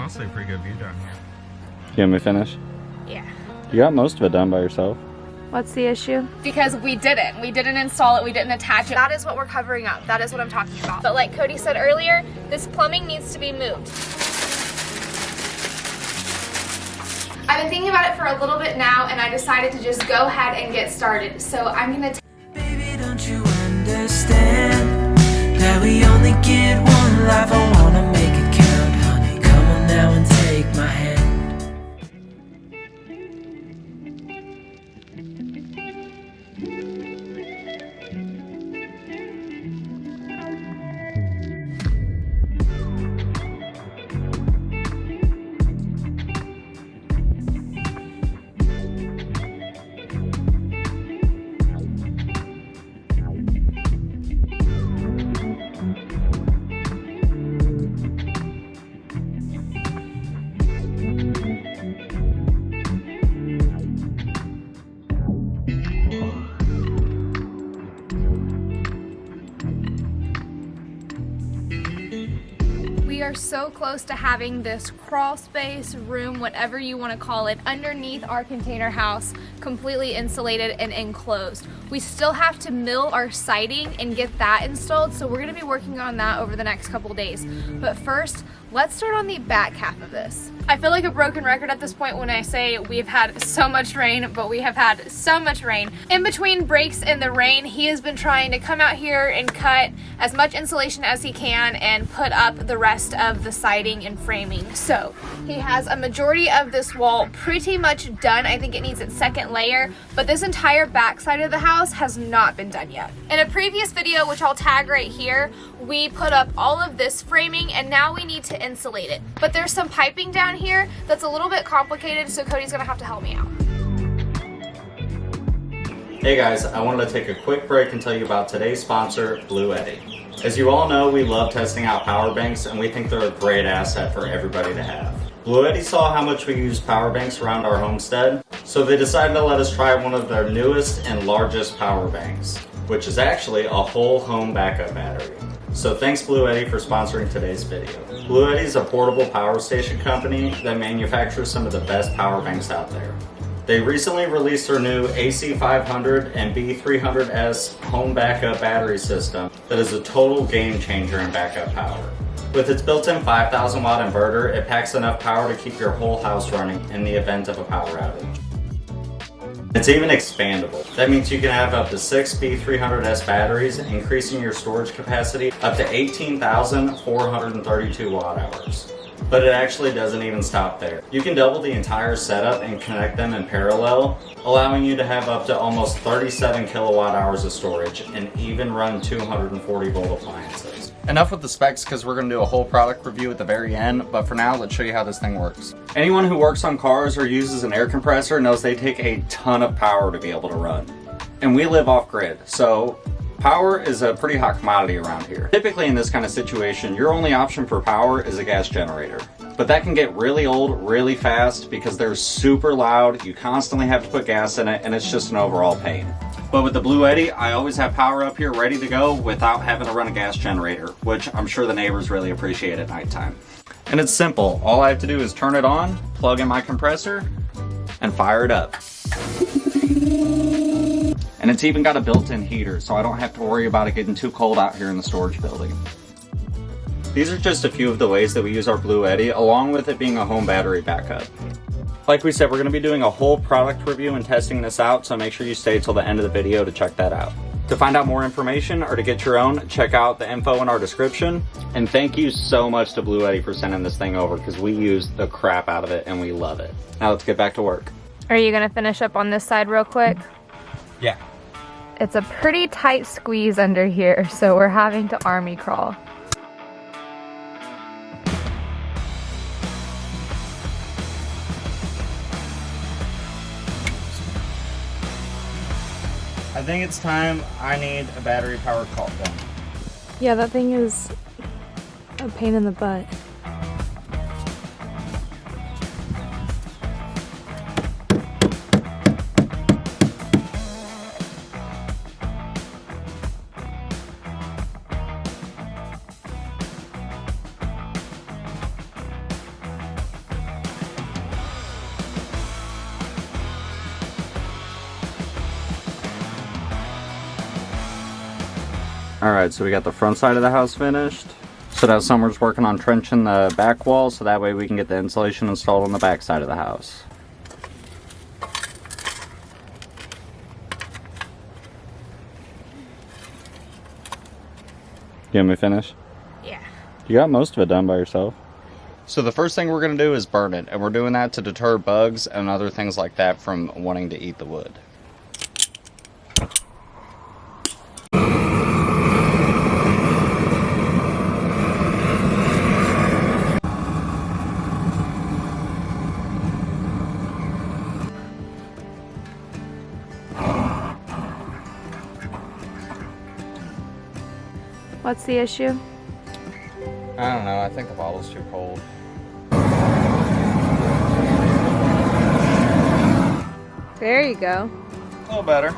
honestly a pretty good view down here. You want me to finish? Yeah. You got most of it done by yourself. What's the issue? Because we didn't install it, we didn't attach it. That is what we're covering up. That is what I'm talking about. But like Cody said earlier, this plumbing needs to be moved. I've been thinking about it for a little bit now, and I decided to just go ahead and get started. So I'm gonna Baby, don't you understand that we only get one life? I wanna make it count, honey. Come on now and take my hand. We are so close to having this crawl space, room, whatever you want to call it, underneath our container house, completely insulated and enclosed. We still have to mill our siding and get that installed, so we're going to be working on that over the next couple days. But first, let's start on the back half of this. I feel like a broken record at this point when I say we've had so much rain, but we have had so much rain. In between breaks in the rain, he has been trying to come out here and cut as much insulation as he can and put up the rest of the siding and framing. So he has a majority of this wall pretty much done. I think it needs its second layer, but this entire back side of the house has not been done yet. In a previous video, which I'll tag right here, we put up all of this framing and now we need to insulate it. But there's some piping down here that's a little bit complicated, so Cody's gonna have to help me out. Hey guys, I wanted to take a quick break and tell you about today's sponsor, Bluetti. As you all know, we love testing out power banks and we think they're a great asset for everybody to have. Bluetti saw how much we use power banks around our homestead, so they decided to let us try one of their newest and largest power banks, which is actually a whole home backup battery. So thanks Bluetti for sponsoring today's video. Bluetti is a portable power station company that manufactures some of the best power banks out there. They recently released their new AC500 and B300S home backup battery system that is a total game changer in backup power. With its built-in 5,000 watt inverter, it packs enough power to keep your whole house running in the event of a power outage. It's even expandable. That means you can have up to 6 B300S batteries, increasing your storage capacity up to 18,432 watt hours. But it actually doesn't even stop there. You can double the entire setup and connect them in parallel, allowing you to have up to almost 37 kilowatt hours of storage and even run 240 volt appliances. Enough with the specs because we're going to do a whole product review at the very end, but for now let's show you how this thing works. Anyone who works on cars or uses an air compressor knows they take a ton of power to be able to run. And we live off grid, so power is a pretty hot commodity around here. Typically in this kind of situation, your only option for power is a gas generator. But that can get really old really fast because they're super loud, you constantly have to put gas in it, and it's just an overall pain. But with the Bluetti, I always have power up here ready to go without having to run a gas generator, which I'm sure the neighbors really appreciate at nighttime. And it's simple. All I have to do is turn it on, plug in my compressor, and fire it up. And it's even got a built-in heater, so I don't have to worry about it getting too cold out here in the storage building. These are just a few of the ways that we use our Bluetti, along with it being a home battery backup. Like we said, we're going to be doing a whole product review and testing this out, so make sure you stay till the end of the video to check that out. To find out more information or to get your own, check out the info in our description. And thank you so much to Bluetti for sending this thing over because we use the crap out of it and we love it. Now let's get back to work. Are you gonna finish up on this side real quick? Yeah. It's a pretty tight squeeze under here, so we're having to army crawl. I think it's time I need a battery powered caulk gun. Yeah, that thing is a pain in the butt. Alright, so we got the front side of the house finished. So now Summer's working on trenching the back wall so that way we can get the insulation installed on the back side of the house. You want me to finish? Yeah. You got most of it done by yourself. So the first thing we're going to do is burn it, and we're doing that to deter bugs and other things like that from wanting to eat the wood. What's the issue? I don't know, I think the bottle's too cold. There you go. A little better.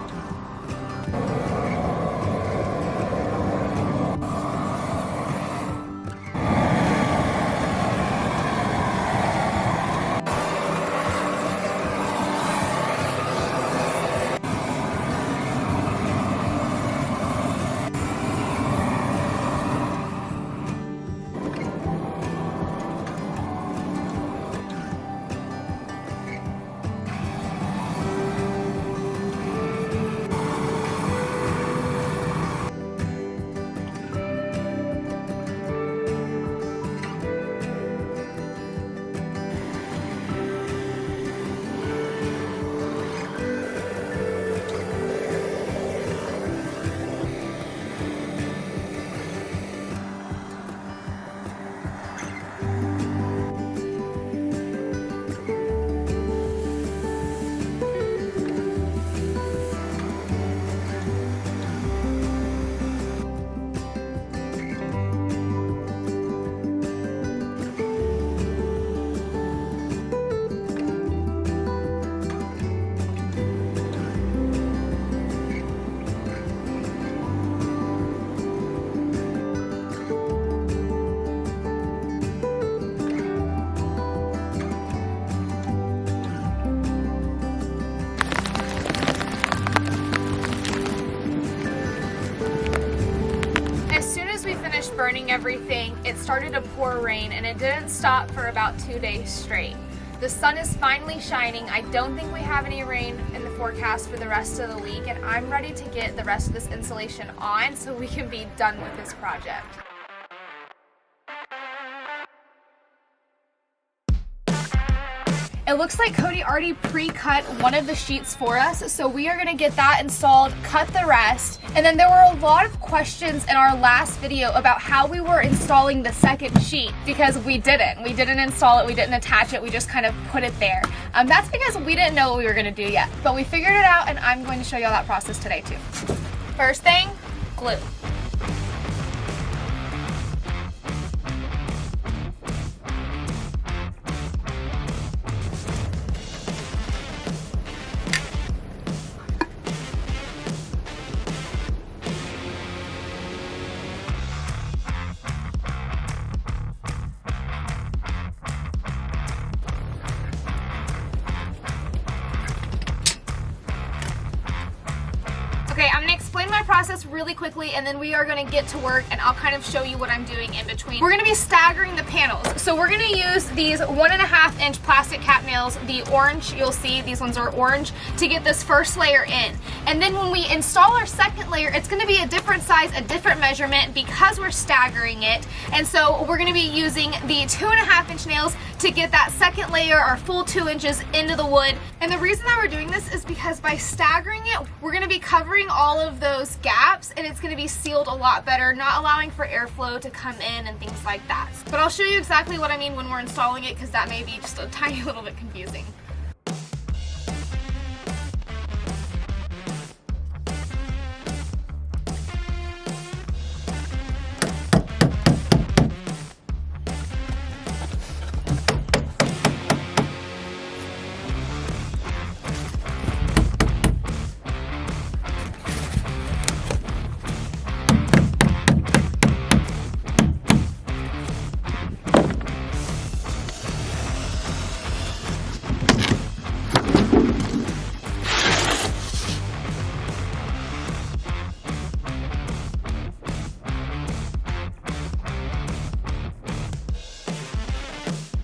Burning everything, it started to pour rain and it didn't stop for about 2 days straight. The sun is finally shining. I don't think we have any rain in the forecast for the rest of the week, and I'm ready to get the rest of this insulation on so we can be done with this project. It looks like Cody already pre-cut one of the sheets for us, so we are gonna get that installed, cut the rest. And then there were a lot of questions in our last video about how we were installing the second sheet, because we didn't install it, we didn't attach it, we just kind of put it there. That's because we didn't know what we were gonna do yet, but we figured it out, and I'm going to show you all that process today too. First thing, glue. Okay, I'm gonna explain my process really quickly and then we are gonna get to work and I'll kind of show you what I'm doing in between. We're gonna be staggering the panels. So we're gonna use these 1.5 inch plastic cap nails, the orange, you'll see these ones are orange, to get this first layer in. And then when we install our second layer, it's gonna be a different size, a different measurement because we're staggering it. And so we're gonna be using the 2.5 inch nails to get that second layer, our full 2 inches into the wood. And the reason that we're doing this is because by staggering it, we're gonna be covering all of those gaps and it's gonna be sealed a lot better, not allowing for airflow to come in and things like that. But I'll show you exactly what I mean when we're installing it because that may be just a tiny little bit confusing.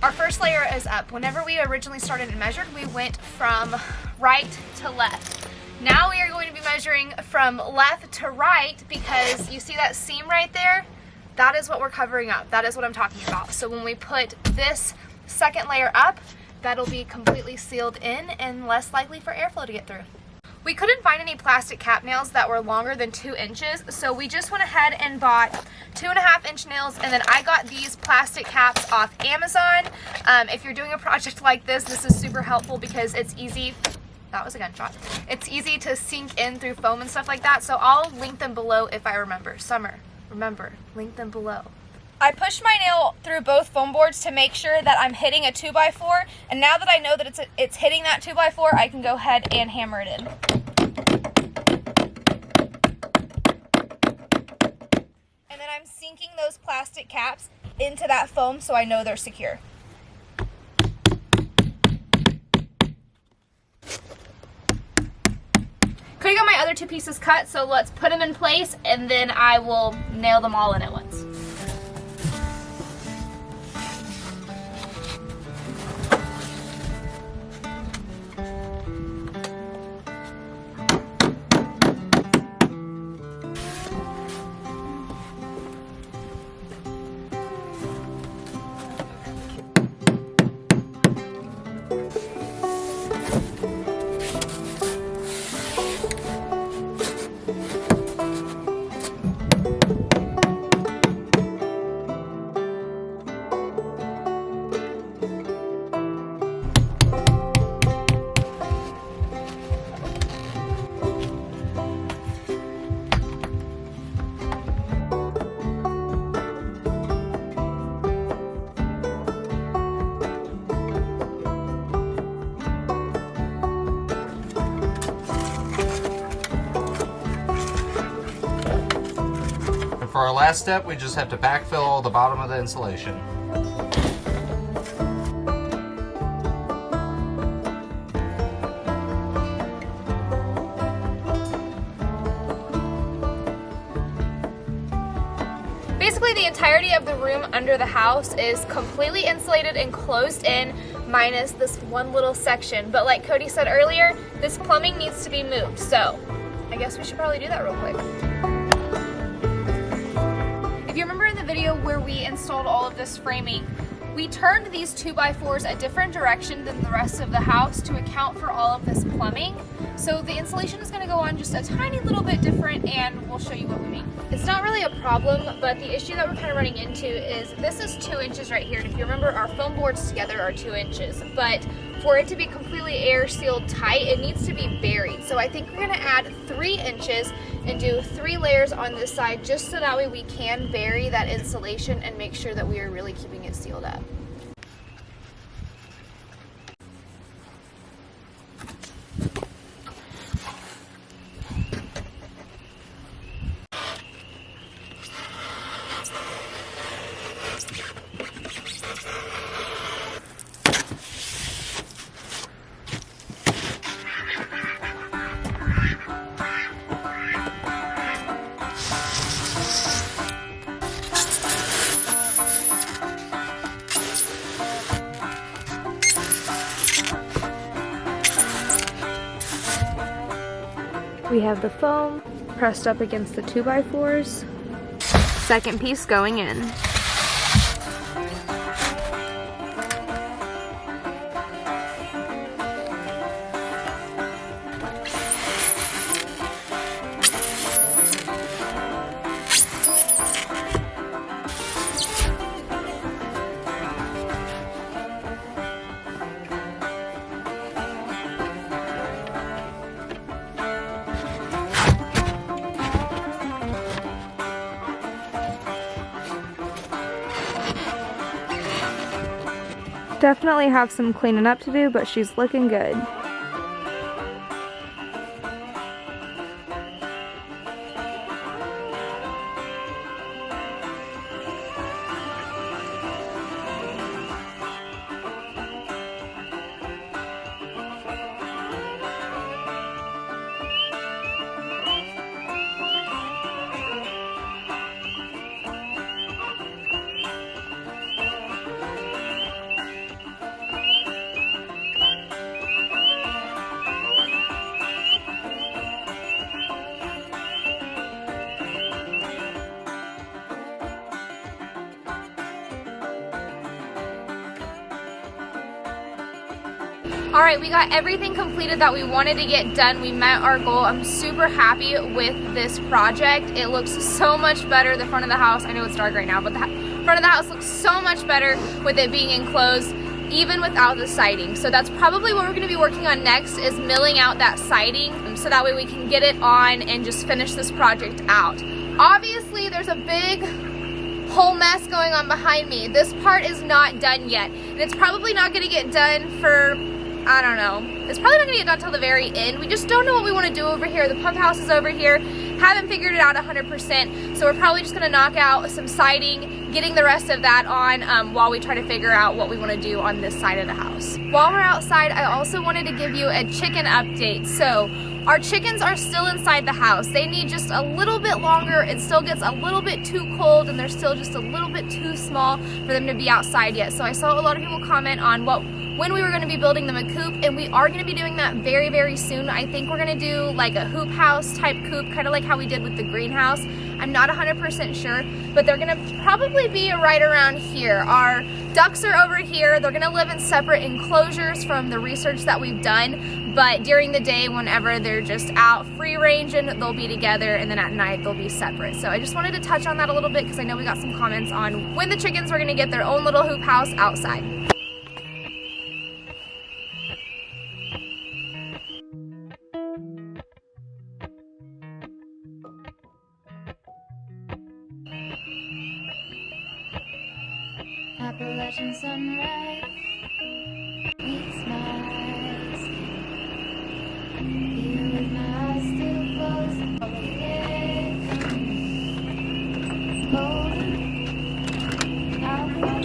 Our first layer is up. Whenever we originally started and measured, we went from right to left. Now we are going to be measuring from left to right because you see that seam right there? That is what we're covering up. That is what I'm talking about. So when we put this second layer up, that'll be completely sealed in and less likely for airflow to get through. We couldn't find any plastic cap nails that were longer than 2 inches, so we just went ahead and bought 2.5-inch nails, and then I got these plastic caps off Amazon. If you're doing a project like this is super helpful because it's easy. That was a gunshot. It's easy to sink in through foam and stuff like that, so I'll link them below if I remember. Summer, remember, link them below. I pushed my nail through both foam boards to make sure that I'm hitting a 2x4, and now that I know that it's hitting that 2x4, I can go ahead and hammer it in. And then I'm sinking those plastic caps into that foam so I know they're secure. Could have got my other 2 pieces cut, so let's put them in place and then I will nail them all in at once. For our last step, we just have to backfill the bottom of the insulation. Basically, the entirety of the room under the house is completely insulated and closed in, minus this one little section. But like Cody said earlier, this plumbing needs to be moved, so I guess we should probably do that real quick. If you remember in the video where we installed all of this framing, we turned these 2x4s a different direction than the rest of the house to account for all of this plumbing. So the insulation is going to go on just a tiny little bit different, and we'll show you what we mean. It's not really a problem, but the issue that we're kind of running into is this is 2 inches right here. And if you remember, our foam boards together are 2 inches, but for it to be completely air sealed tight, it needs to be buried. So I think we're going to add 3 inches and do 3 layers on this side, just so that way we can bury that insulation and make sure that we are really keeping it sealed up. We have the foam pressed up against the 2x4s. Second piece going in. Definitely have some cleaning up to do, but she's looking good. All right, we got everything completed that we wanted to get done. We met our goal. I'm super happy with this project. It looks so much better. The front of the house, I know it's dark right now, but the front of the house looks so much better with it being enclosed, even without the siding. So that's probably what we're gonna be working on next, is milling out that siding so that way we can get it on and just finish this project out. Obviously, there's a big whole mess going on behind me. This part is not done yet, and it's probably not gonna get done for, I don't know. It's probably not gonna get done till the very end. We just don't know what we wanna do over here. The pump house is over here. Haven't figured it out 100%, so we're probably just gonna knock out some siding, getting the rest of that on while we try to figure out what we wanna do on this side of the house. While we're outside, I also wanted to give you a chicken update. So our chickens are still inside the house. They need just a little bit longer. It still gets a little bit too cold, and they're still just a little bit too small for them to be outside yet. So I saw a lot of people comment on when we were going to be building them a coop, and we are going to be doing that very, very soon. I think we're going to do like a hoop house type coop, kind of like how we did with the greenhouse. I'm not 100% sure, but they're going to probably be right around here. Our ducks are over here. They're going to live in separate enclosures from the research that we've done, but during the day, whenever they're just out free range, and they'll be together, and then at night they'll be separate. So I just wanted to touch on that a little bit because I know we got some comments on when the chickens were going to get their own little hoop house outside. Appalachian sunrise meets my skin. Here with my eyes still closed, golden, outcome,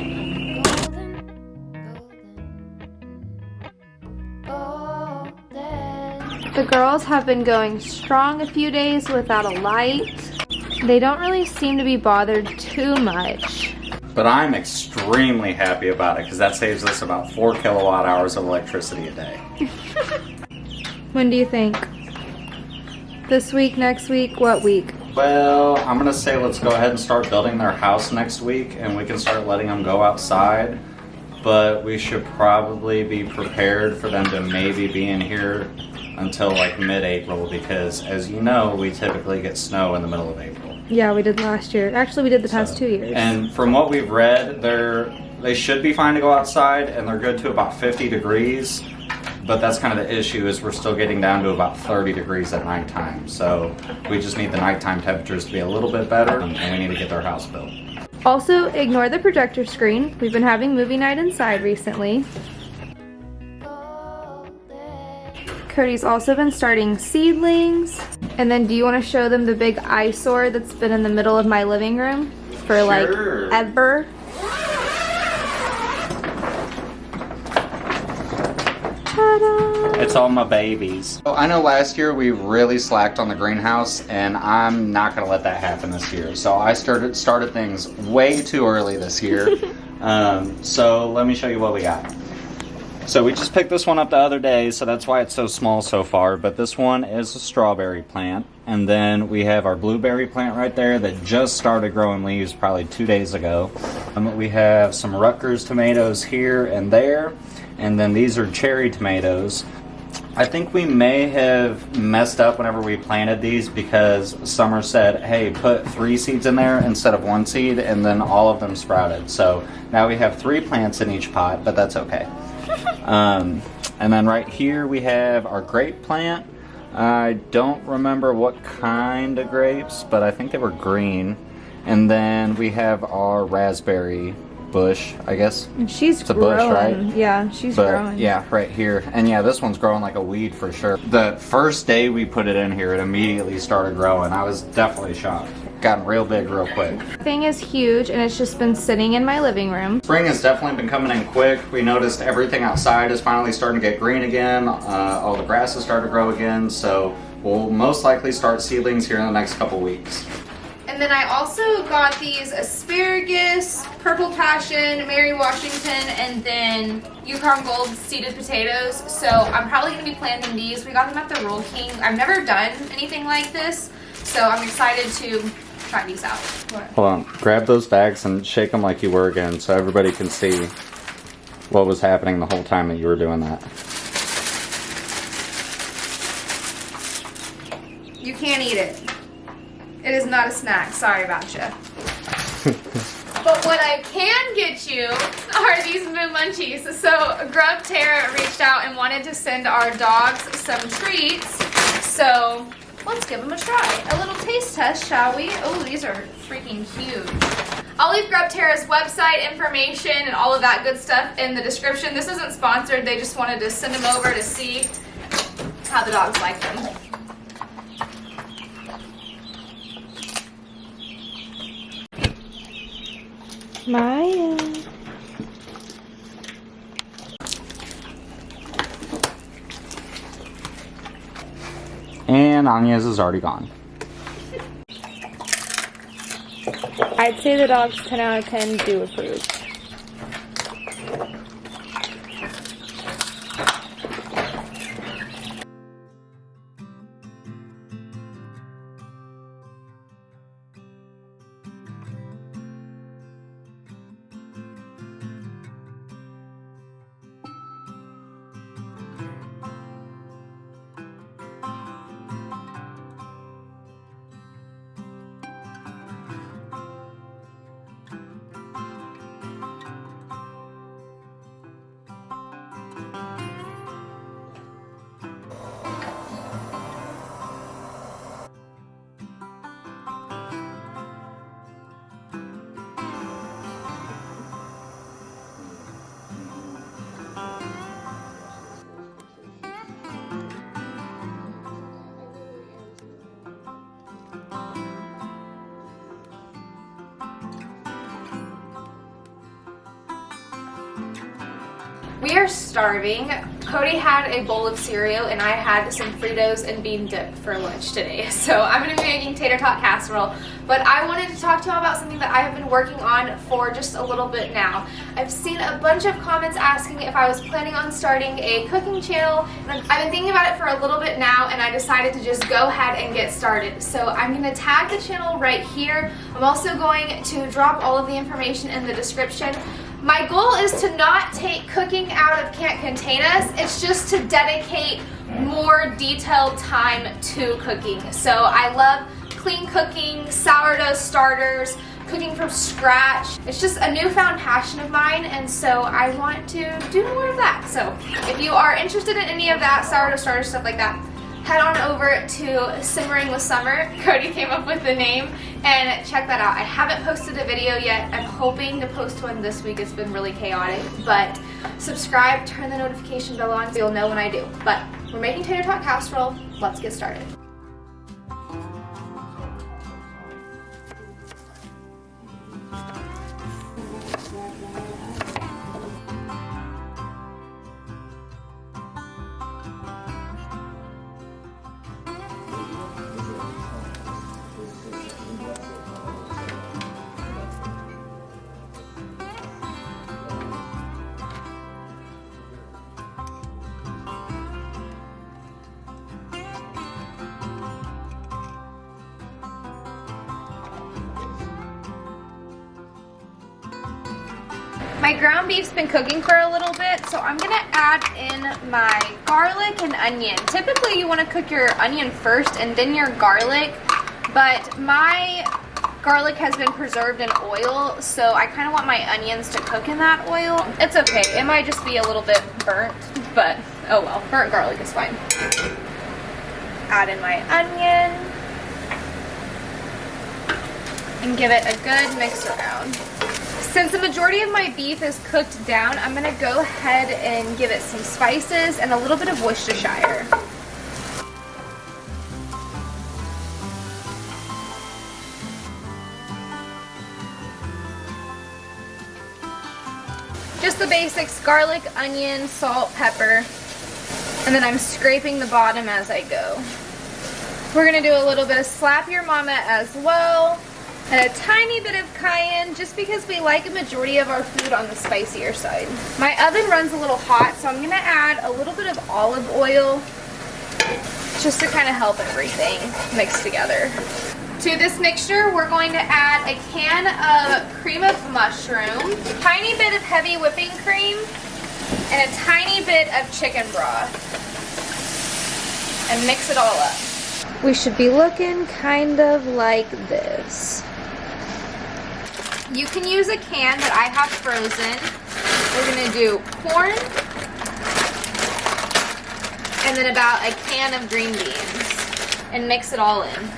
golden. The girls have been going strong a few days without a light. They don't really seem to be bothered too much. But I'm extremely happy about it because that saves us about 4 kilowatt hours of electricity a day. When do you think? This week, next week, what week? Well, I'm gonna say let's go ahead and start building their house next week, and we can start letting them go outside. But we should probably be prepared for them to maybe be in here until like mid-April, because as you know, we typically get snow in the middle of April. Yeah, we did last year. Actually, we did the past 2 years. And from what we've read, they should be fine to go outside, and they're good to about 50 degrees. But that's kind of the issue, is we're still getting down to about 30 degrees at nighttime. So we just need the nighttime temperatures to be a little bit better, and we need to get their house built. Also, ignore the projector screen. We've been having movie night inside recently. Cody's also been starting seedlings. And then do you want to show them the big eyesore that's been in the middle of my living room for Sure. like ever? Ta-da! It's all my babies. I know last year we really slacked on the greenhouse, and I'm not gonna let that happen this year. So I started things way too early this year. So let me show you what we got. So we just picked this one up the other day, so that's why it's so small so far. But this one is a strawberry plant. And then we have our blueberry plant right there that just started growing leaves probably 2 days ago. We have some Rutgers tomatoes here and there. And then these are cherry tomatoes. I think we may have messed up whenever we planted these, because Summer said, hey, put 3 seeds in there instead of 1 seed, and then all of them sprouted. So now we have 3 plants in each pot, but that's okay. And then right here we have our grape plant. I don't remember what kind of grapes, but I think they were green. And then we have our raspberry bush, I guess. She's it's a growing. bush, right? Yeah, she's growing. Yeah, right here. And yeah, this one's growing like a weed for sure. The first day we put it in here, it immediately started growing. I was definitely shocked. Gotten real big real quick. Thing is huge, and it's just been sitting in my living room. Spring has definitely been coming in quick. We noticed everything outside is finally starting to get green again. All the grass has started to grow again. So we'll most likely start seedlings here in the next couple weeks. And then I also got these asparagus, purple passion, Mary Washington, and then Yukon Gold seeded potatoes. So I'm probably going to be planting these. We got them at the Roll King. I've never done anything like this, so I'm excited to try these out. Hold on. Grab those bags and shake them like you were again so everybody can see what was happening the whole time that you were doing that. can't eat it. It is not a snack. Sorry about you. But what I can get you are these Moo Munchies. So Grub Tara reached out and wanted to send our dogs some treats. So let's give them a try. A little taste test, shall we? Oh, these are freaking huge. I'll leave Grub Tara's website information and all of that good stuff in the description. This isn't sponsored. They just wanted to send them over to see how the dogs like them. Maya. And Anya's is already gone. I'd say the dogs 10 out of 10 do approve. We are starving. Cody had a bowl of cereal and I had some Fritos and bean dip for lunch today. So I'm gonna be making tater tot casserole, but I wanted to talk to you about something that I have been working on for just a little bit now. I've seen a bunch of comments asking if I was planning on starting a cooking channel, and I've been thinking about it for a little bit now, and I decided to just go ahead and get started. So I'm gonna tag the channel right here. I'm also going to drop all of the information in the description. My goal is to not take cooking out of Can't Contain Us. It's just to dedicate more detailed time to cooking. So I love clean cooking, sourdough starters, cooking from scratch. It's just a newfound passion of mine, and so I want to do more of that. So if you are interested in any of that, sourdough starters, stuff like that, head on over to Simmering with Summer. Cody came up with the name, and check that out. I haven't posted a video yet. I'm hoping to post one this week. It's been really chaotic, but subscribe, turn the notification bell on so you'll know when I do. But we're making tater tot casserole. Let's get started. My ground beef's been cooking for a little bit, so I'm gonna add in my garlic and onion. Typically you wanna cook your onion first and then your garlic, but my garlic has been preserved in oil, so I kinda want my onions to cook in that oil. It's okay, it might just be a little bit burnt, but oh well, burnt garlic is fine. Add in my onion and give it a good mix around. Since the majority of my beef is cooked down, I'm gonna go ahead and give it some spices and a little bit of Worcestershire. Just the basics: garlic, onion, salt, pepper, and then I'm scraping the bottom as I go. We're gonna do a little bit of Slap Your Mama as well. And a tiny bit of cayenne, just because we like a majority of our food on the spicier side. My oven runs a little hot, so I'm gonna add a little bit of olive oil just to kind of help everything mix together. To this mixture, we're going to add a can of cream of mushroom, tiny bit of heavy whipping cream, and a tiny bit of chicken broth. And mix it all up. We should be looking kind of like this. You can use a can that I have frozen. We're gonna do corn and then about a can of green beans and mix it all in.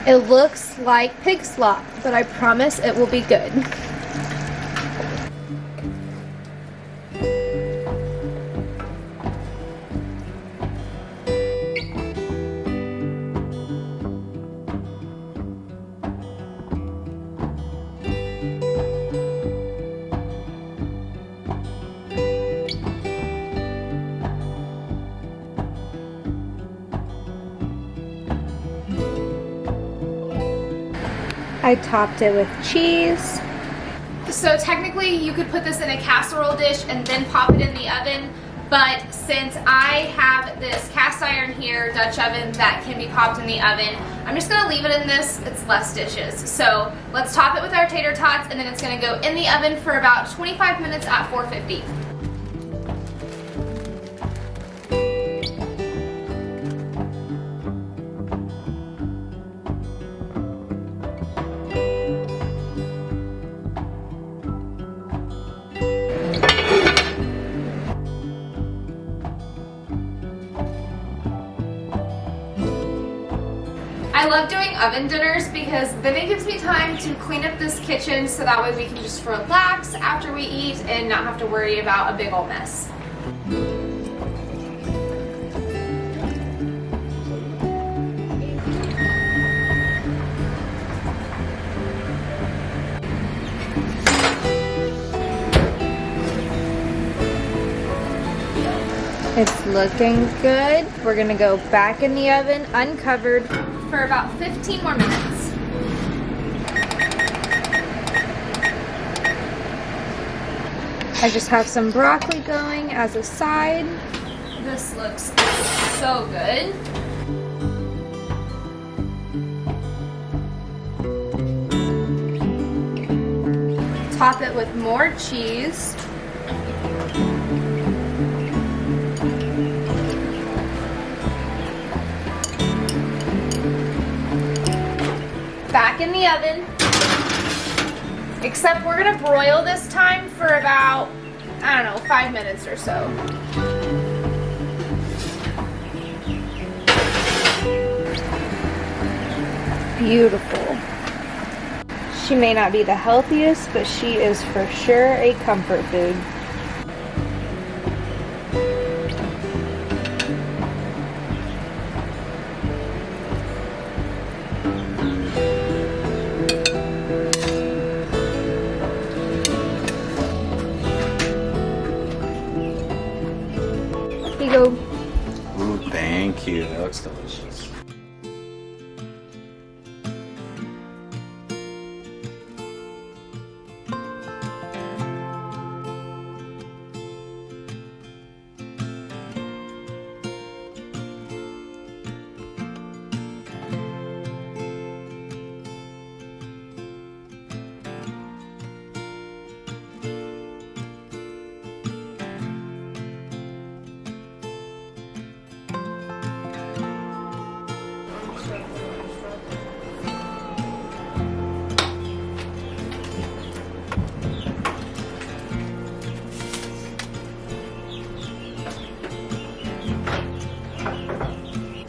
It looks like pig slop, but I promise it will be good. I topped it with cheese. So technically you could put this in a casserole dish and then pop it in the oven, but since I have this cast iron here, Dutch oven, that can be popped in the oven, I'm just gonna leave it in this. It's less dishes. So let's top it with our tater tots and then it's gonna go in the oven for about 25 minutes at 450. I love doing oven dinners because then it gives me time to clean up this kitchen so that way we can just relax after we eat and not have to worry about a big old mess. It's looking good. We're gonna go back in the oven uncovered for about 15 more minutes. I just have some broccoli going as a side. This looks so good. Top it with more cheese. Back in the oven, except we're gonna broil this time for about, I don't know, 5 minutes or so. Beautiful. She may not be the healthiest, but she is for sure a comfort food. Go. Ooh, thank you. That looks delicious.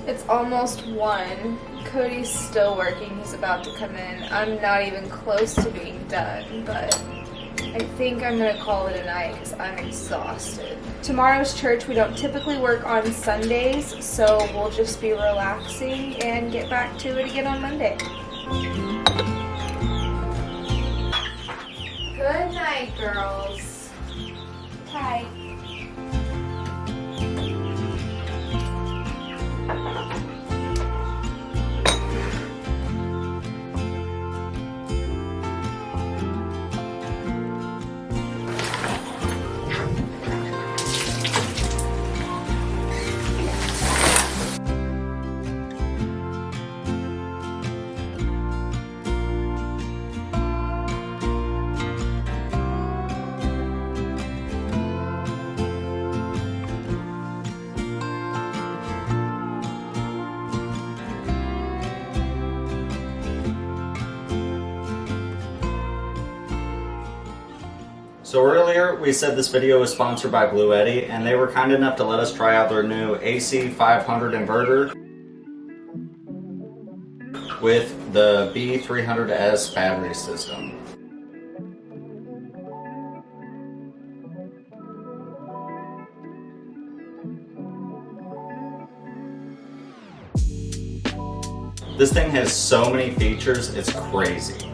It's almost 1. Cody's still working. He's about to come in. I'm not even close to being done, but I think I'm gonna call it a night because I'm exhausted. Tomorrow's church, we don't typically work on Sundays, so we'll just be relaxing and get back to it again on Monday. Good night, girls. Tight. So earlier we said this video was sponsored by Bluetti, and they were kind enough to let us try out their new AC 500 inverter with the B300S battery system. This thing has so many features, it's crazy.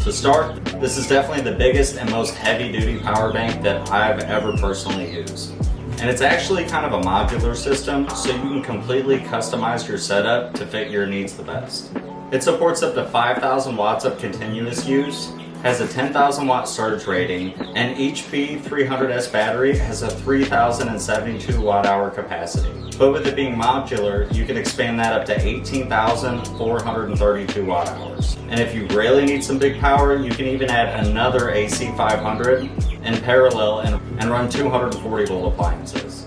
To start, this is definitely the biggest and most heavy-duty power bank that I've ever personally used. And it's actually kind of a modular system, so you can completely customize your setup to fit your needs the best. It supports up to 5,000 watts of continuous use, has a 10,000 watt surge rating, and each B300S battery has a 3,072 watt hour capacity. But with it being modular, you can expand that up to 18,432 watt hours. And if you really need some big power, you can even add another AC 500 in parallel and run 240 volt appliances.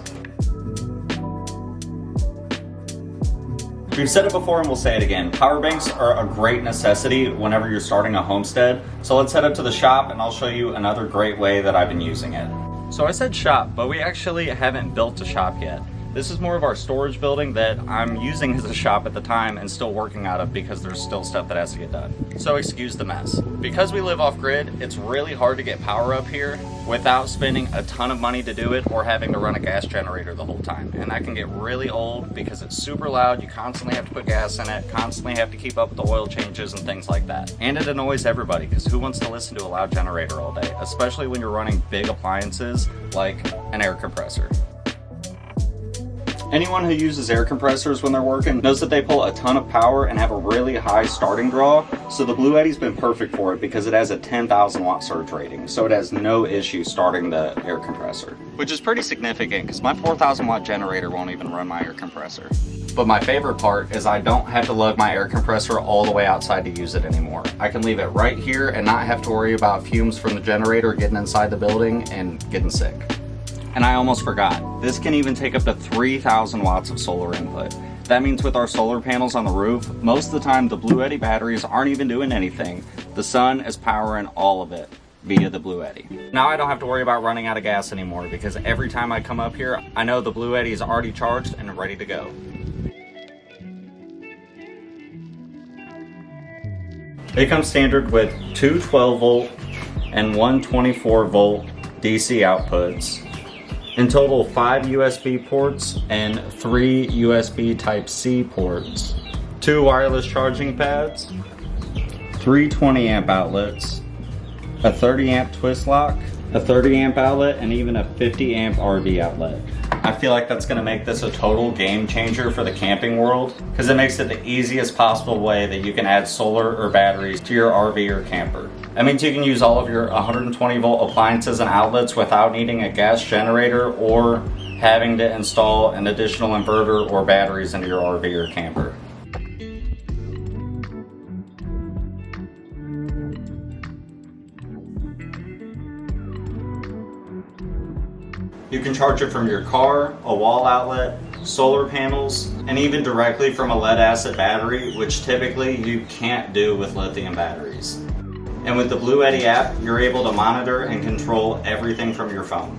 We've said it before and we'll say it again. Power banks are a great necessity whenever you're starting a homestead. So let's head up to the shop and I'll show you another great way that I've been using it. So I said shop, but we actually haven't built a shop yet. This is more of our storage building that I'm using as a shop at the time and still working out of because there's still stuff that has to get done. So excuse the mess. Because we live off grid, it's really hard to get power up here without spending a ton of money to do it or having to run a gas generator the whole time. And that can get really old because it's super loud. You constantly have to put gas in it, constantly have to keep up with the oil changes and things like that. And it annoys everybody because who wants to listen to a loud generator all day, especially when you're running big appliances like an air compressor. Anyone who uses air compressors when they're working knows that they pull a ton of power and have a really high starting draw, so the Bluetti's been perfect for it because it has a 10,000 watt surge rating, so it has no issue starting the air compressor. Which is pretty significant because my 4,000 watt generator won't even run my air compressor. But my favorite part is I don't have to lug my air compressor all the way outside to use it anymore. I can leave it right here and not have to worry about fumes from the generator getting inside the building and getting sick. And I almost forgot, this can even take up to 3,000 watts of solar input. That means with our solar panels on the roof, most of the time the Bluetti batteries aren't even doing anything. The sun is powering all of it via the Bluetti. Now I don't have to worry about running out of gas anymore because every time I come up here, I know the Bluetti is already charged and ready to go. It comes standard with two 12 volt and one 24 volt DC outputs. In total, 5 USB ports and 3 USB Type-C ports, 2 wireless charging pads, 3 20 amp outlets, a 30 amp twist lock, a 30 amp outlet, and even a 50 amp RV outlet. I feel like that's gonna make this a total game changer for the camping world because it makes it the easiest possible way that you can add solar or batteries to your RV or camper. That means you can use all of your 120 volt appliances and outlets without needing a gas generator or having to install an additional inverter or batteries into your RV or camper. You can charge it from your car, a wall outlet, solar panels, and even directly from a lead acid battery, which typically you can't do with lithium batteries. And with the Bluetti app, you're able to monitor and control everything from your phone.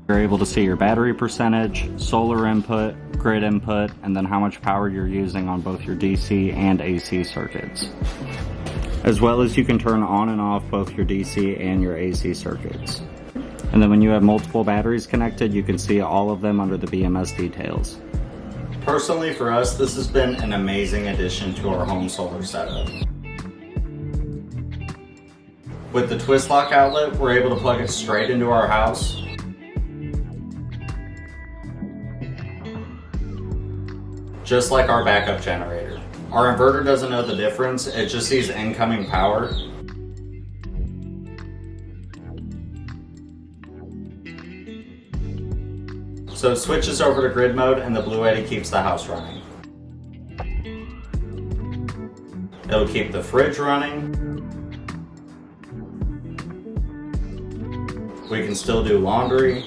You're able to see your battery percentage, solar input, grid input, and then how much power you're using on both your DC and AC circuits. As well as you can turn on and off both your DC and your AC circuits. And then when you have multiple batteries connected, you can see all of them under the BMS details. Personally, for us, this has been an amazing addition to our home solar setup. With the twist lock outlet, we're able to plug it straight into our house. Just like our backup generator. Our inverter doesn't know the difference, it just sees incoming power. So it switches over to grid mode and the Bluetti keeps the house running. It'll keep the fridge running. We can still do laundry.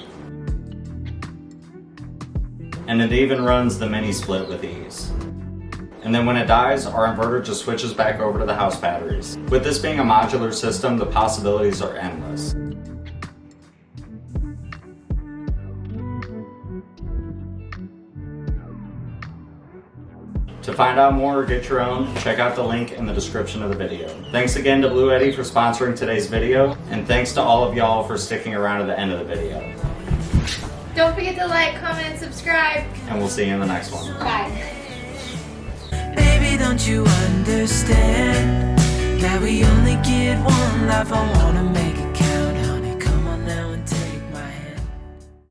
And it even runs the mini split with ease. And then when it dies, our inverter just switches back over to the house batteries. With this being a modular system, the possibilities are endless. To find out more or get your own, check out the link in the description of the video. Thanks again to Bluetti for sponsoring today's video, and thanks to all of y'all for sticking around to the end of the video. Don't forget to like, comment, and subscribe. And we'll see you in the next one. Bye. Baby, don't you understand that we only get one life? I want